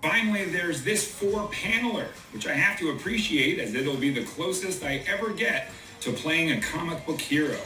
Finally, there's this four-paneler, which I have to appreciate as it'll be the closest I ever get to playing a comic book hero.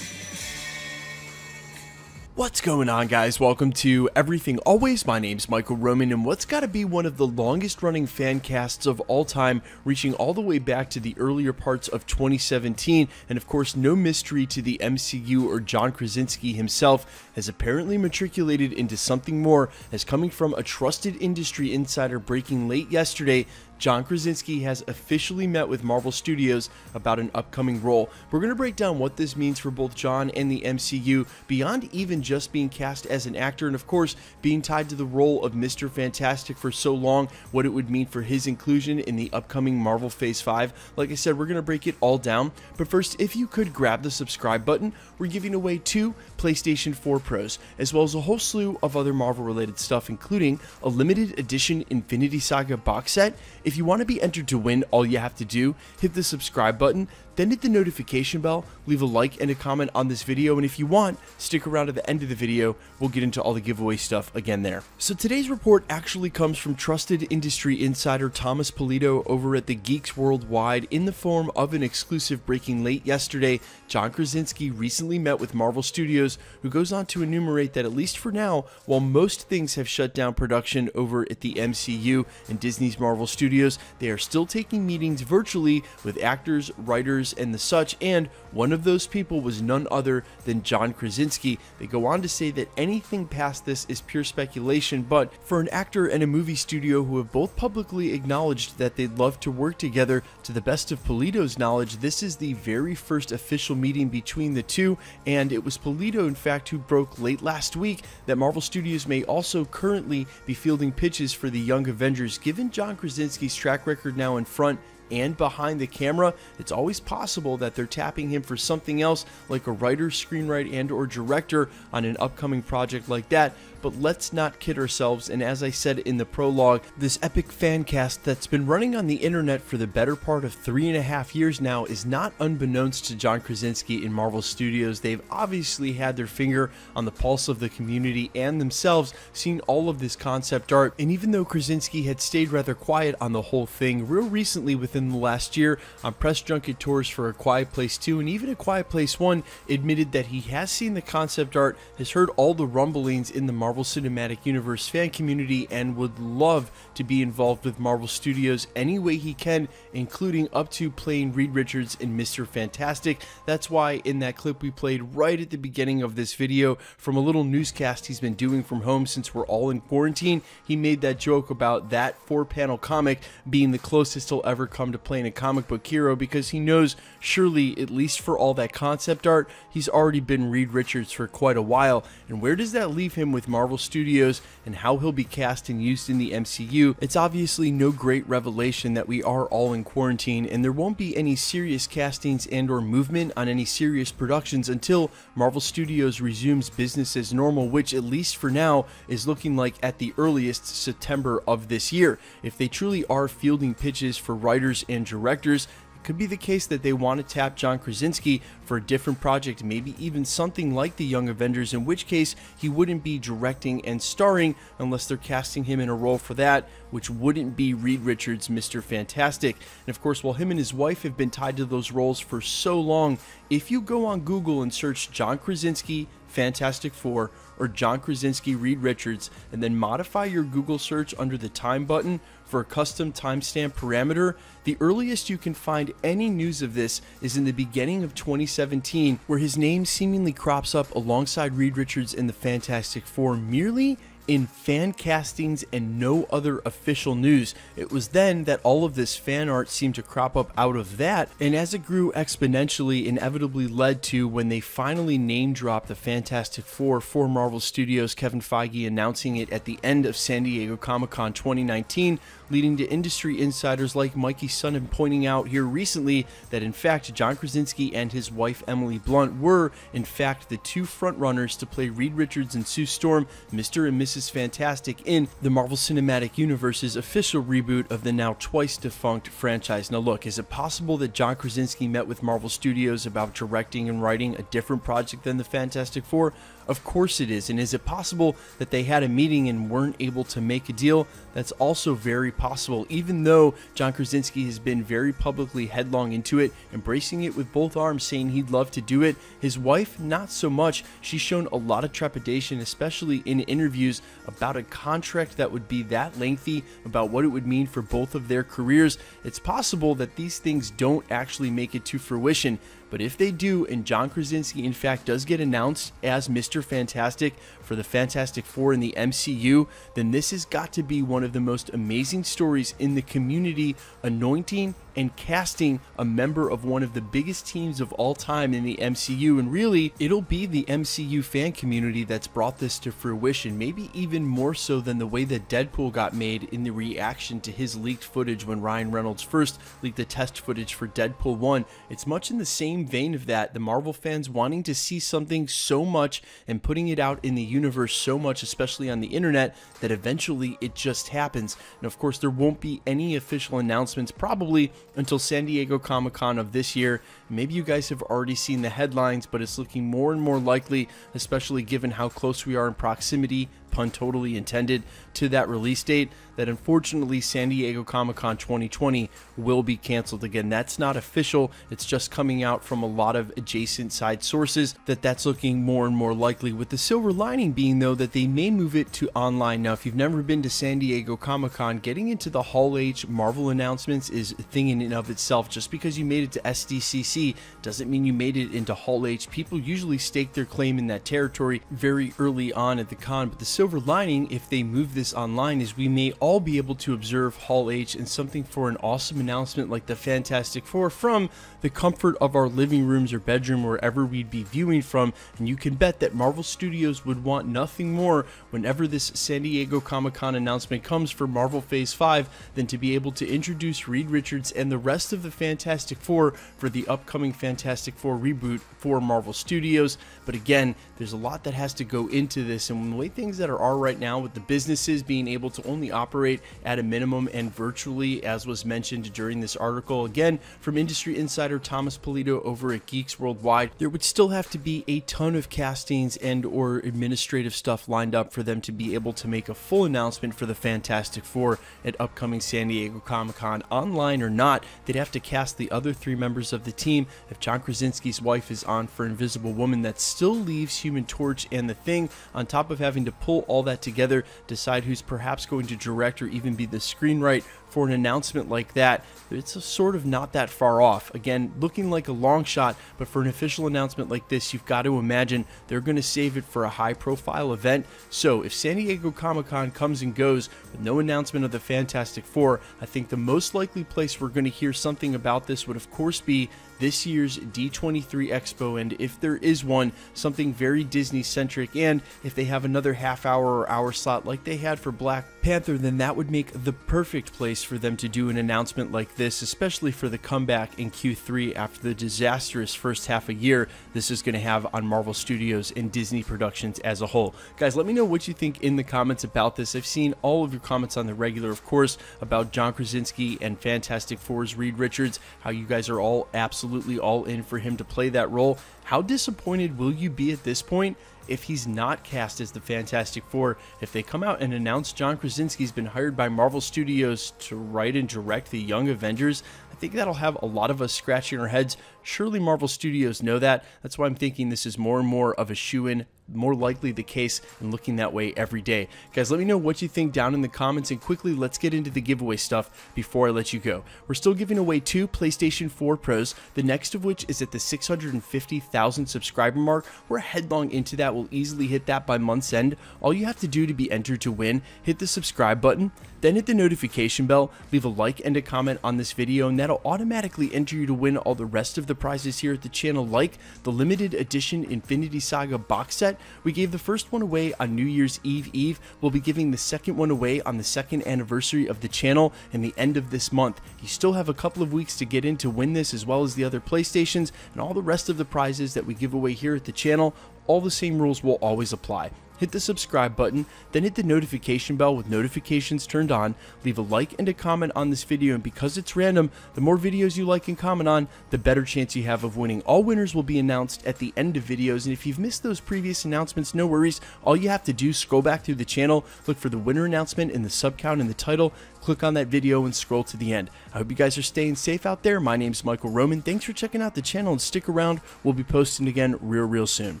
What's going on, guys? Welcome to Everything Always. My name's Michael Roman, and what's got to be one of the longest running fan casts of all time, reaching all the way back to the earlier parts of 2017, and of course no mystery to the MCU or John Krasinski himself, has apparently matriculated into something more, as coming from a trusted industry insider breaking late yesterday, John Krasinski has officially met with Marvel Studios about an upcoming role. We're going to break down what this means for both John and the MCU, beyond even just being cast as an actor, and of course being tied to the role of Mr. Fantastic for so long, what it would mean for his inclusion in the upcoming Marvel Phase 5. Like I said, we're going to break it all down, but first, if you could grab the subscribe button, we're giving away 2 PlayStation 4 Pros, as well as a whole slew of other Marvel related stuff, including a limited edition Infinity Saga box set. If you want to be entered to win, all you have to do, hit the subscribe button, then hit the notification bell, leave a like and a comment on this video, and if you want, stick around to the end of the video. We'll get into all the giveaway stuff again there. So today's report actually comes from trusted industry insider Thomas Polito over at the Geeks Worldwide in the form of an exclusive breaking late yesterday. John Krasinski recently met with Marvel Studios, who goes on to enumerate that at least for now, while most things have shut down production over at the MCU and Disney's Marvel Studios, they are still taking meetings virtually with actors, writers, and the such, and one of those people was none other than John Krasinski. They go on to say that anything past this is pure speculation, but for an actor and a movie studio who have both publicly acknowledged that they'd love to work together, to the best of Polito's knowledge, this is the very first official meeting between the two, and it was Polito, in fact, who broke late last week that Marvel Studios may also currently be fielding pitches for the Young Avengers. Given John Krasinski's track record now in front and behind the camera, it's always possible that they're tapping him for something else, like a writer, screenwriter, and or director on an upcoming project like that. But let's not kid ourselves, and as I said in the prologue, this epic fan cast that's been running on the internet for the better part of 3.5 years now is not unbeknownst to John Krasinski in Marvel Studios. They've obviously had their finger on the pulse of the community and themselves seen all of this concept art, and even though Krasinski had stayed rather quiet on the whole thing, real recently within the last year, on press junket tours for A Quiet Place 2 and even A Quiet Place 1, admitted that he has seen the concept art, has heard all the rumblings in the Marvel Cinematic Universe fan community, and would love to be involved with Marvel Studios any way he can, including up to playing Reed Richards in Mr. Fantastic. That's why in that clip we played right at the beginning of this video from a little newscast he's been doing from home since we're all in quarantine, he made that joke about that 4-panel comic being the closest he'll ever come to playing a comic book hero, because he knows surely, at least for all that concept art, he's already been Reed Richards for quite a while. And where does that leave him with Marvel Studios and how he'll be cast and used in the MCU? It's obviously no great revelation that we are all in quarantine, and there won't be any serious castings and or movement on any serious productions until Marvel Studios resumes business as normal, which at least for now is looking like at the earliest September of this year. If they truly are fielding pitches for writers and directors, it could be the case that they want to tap John Krasinski for a different project, maybe even something like the Young Avengers, in which case he wouldn't be directing and starring unless they're casting him in a role for that, which wouldn't be Reed Richards' Mr. Fantastic. And of course, while him and his wife have been tied to those roles for so long, if you go on Google and search John Krasinski Fantastic Four or John Krasinski Reed Richards, and then modify your Google search under the time button for a custom timestamp parameter, the earliest you can find any news of this is in the beginning of 2017, where his name seemingly crops up alongside Reed Richards in the Fantastic Four merely in fan castings and no other official news. It was then that all of this fan art seemed to crop up out of that, and as it grew exponentially, inevitably led to when they finally name dropped the Fantastic Four for Marvel Studios, Kevin Feige announcing it at the end of San Diego Comic-Con 2019, leading to industry insiders like Mikey Sunham pointing out here recently that in fact John Krasinski and his wife Emily Blunt were in fact the two frontrunners to play Reed Richards and Sue Storm, Mr. and Mrs. Mrs. Fantastic in the Marvel Cinematic Universe's official reboot of the now twice defunct franchise. Now look, is it possible that John Krasinski met with Marvel Studios about directing and writing a different project than the Fantastic Four? Of course it is. And is it possible that they had a meeting and weren't able to make a deal? That's also very possible. Even though John Krasinski has been very publicly headlong into it, embracing it with both arms, saying he'd love to do it, his wife, not so much. She's shown a lot of trepidation, especially in interviews, about a contract that would be that lengthy, about what it would mean for both of their careers. It's possible that these things don't actually make it to fruition. But if they do, and John Krasinski in fact does get announced as Mr. Fantastic for the Fantastic Four in the MCU, then this has got to be one of the most amazing stories in the community, anointing and casting a member of one of the biggest teams of all time in the MCU. And really, it'll be the MCU fan community that's brought this to fruition, maybe even more so than the way that Deadpool got made in the reaction to his leaked footage when Ryan Reynolds first leaked the test footage for Deadpool 1. It's much in the same vein of that, the Marvel fans wanting to see something so much and putting it out in the universe so much, especially on the internet, that eventually it just happens. And of course, there won't be any official announcements probably until San Diego Comic-Con of this year. Maybe you guys have already seen the headlines, but it's looking more and more likely, especially given how close we are in proximity, pun totally intended, to that release date, that unfortunately San Diego Comic-Con 2020 will be canceled again. That's not official. It's just coming out from a lot of adjacent side sources that's looking more and more likely, with the silver lining being though that they may move it to online. Now, if you've never been to San Diego Comic-Con, getting into the Hall H Marvel announcements is a thing in and of itself. Just because you made it to SDCC doesn't mean you made it into Hall H. People usually stake their claim in that territory very early on at the con, but the silver lining, if they move this online, is we may all be able to observe Hall H and something for an awesome announcement like the Fantastic Four from the comfort of our living rooms or bedroom, wherever we'd be viewing from. And you can bet that Marvel Studios would want nothing more whenever this San Diego Comic-Con announcement comes for Marvel Phase 5 than to be able to introduce Reed Richards and the rest of the Fantastic Four for the upcoming Fantastic Four reboot for Marvel Studios. But again, there's a lot that has to go into this, and the way things that are right now, with the businesses being able to only operate at a minimum and virtually, as was mentioned during this article, again from industry insider Thomas Polito over at Geeks Worldwide, there would still have to be a ton of castings and or administrative stuff lined up for them to be able to make a full announcement for the Fantastic Four at upcoming San Diego Comic-Con. Online or not, they'd have to cast the other three members of the team. If John Krasinski's wife is on for Invisible Woman, that still leaves Human Torch and The Thing, on top of having to pull all that together, decide who's perhaps going to direct or even be the screenwriter for an announcement like that. It's sort of not that far off. Again, looking like a long shot, but for an official announcement like this, you've got to imagine they're going to save it for a high-profile event. So if San Diego Comic-Con comes and goes with no announcement of the Fantastic Four, I think the most likely place we're going to hear something about this would of course be this year's D23 Expo, and if there is one, something very Disney-centric. And if they have another half-hour or hour slot like they had for Black Panther, then that would make the perfect place for them to do an announcement like this, especially for the comeback in Q3 after the disastrous first half a year this is going to have on Marvel Studios and Disney Productions as a whole. Guys, let me know what you think in the comments about this. I've seen all of your comments on the regular, of course, about John Krasinski and Fantastic Four's Reed Richards, how you guys are all absolutely all in for him to play that role. How disappointed will you be at this point if he's not cast as the Fantastic Four? If they come out and announce John Krasinski's been hired by Marvel Studios to write and direct the Young Avengers, I think that'll have a lot of us scratching our heads. Surely Marvel Studios know that. That's why I'm thinking this is more and more of a shoo-in, more likely the case, and looking that way every day. Guys, let me know what you think down in the comments, and quickly let's get into the giveaway stuff before I let you go. We're still giving away 2 PlayStation 4 Pros, the next of which is at the 650,000 subscriber mark. We're headlong into that. We'll easily hit that by month's end. All you have to do to be entered to win, hit the subscribe button, then hit the notification bell, leave a like and a comment on this video, and that'll automatically enter you to win all the rest of the prizes here at the channel, like the limited edition Infinity Saga box set. We gave the first one away on New Year's Eve. We'll be giving the second one away on the 2nd anniversary of the channel and the end of this month. You still have a couple of weeks to get in to win this, as well as the other PlayStations and all the rest of the prizes that we give away here at the channel. All the same rules will always apply. hit the subscribe button, then hit the notification bell with notifications turned on, leave a like and a comment on this video, and because it's random, the more videos you like and comment on, the better chance you have of winning. All winners will be announced at the end of videos, and if you've missed those previous announcements, no worries. All you have to do is scroll back through the channel, look for the winner announcement in the sub count in the title, click on that video and scroll to the end. I hope you guys are staying safe out there. My name's Michael Roman. Thanks for checking out the channel and stick around. We'll be posting again real soon.